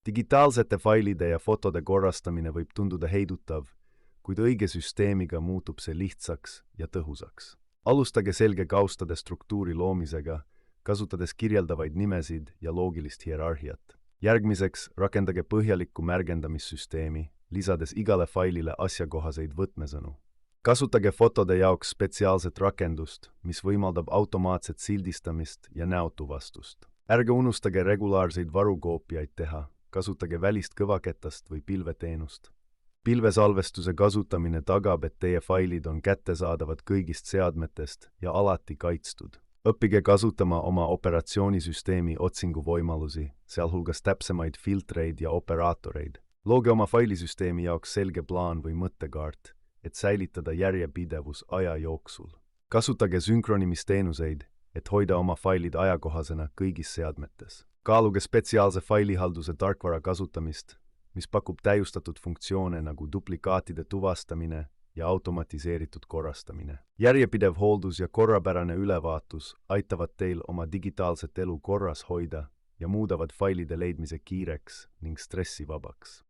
Digitaalsete failide ja fotode korrastamine võib tunduda heidutav, kuid õige süsteemiga muutub see lihtsaks ja tõhusaks. Alustage selge kaustade struktuuri loomisega, kasutades kirjeldavaid nimesid ja loogilist hierarhiat. Järgmiseks rakendage põhjalikku märgendamissüsteemi, lisades igale failile asjakohaseid võtmesõnu. Kasutage fotode jaoks spetsiaalset rakendust, mis võimaldab automaatset sildistamist ja näotuvastust. Ärge unustage regulaarseid varukoopiaid teha, kasutage välist kõvaketast või pilveteenust. Pilvesalvestuse kasutamine tagab, et teie failid on kättesaadavad kõigist seadmetest ja alati kaitstud. Õppige kasutama oma operatsioonisüsteemi otsinguvõimalusi, sealhulgas täpsemaid filtreid ja operaatoreid. Looge oma failisüsteemi jaoks selge plaan või mõttekaart, et säilitada järjepidevus aja jooksul. Kasutage sünkronimisteenuseid, et hoida oma failid ajakohasena kõigis seadmetes. Kaaluge spetsiaalse failihalduse tarkvara kasutamist, mis pakub täiustatud funktsioone nagu duplikaatide tuvastamine ja automatiseeritud korrastamine. Järjepidev hooldus ja korrapärane ülevaatus aitavad teil oma digitaalset elu korras hoida ja muudavad failide leidmise kiireks ning stressivabaks.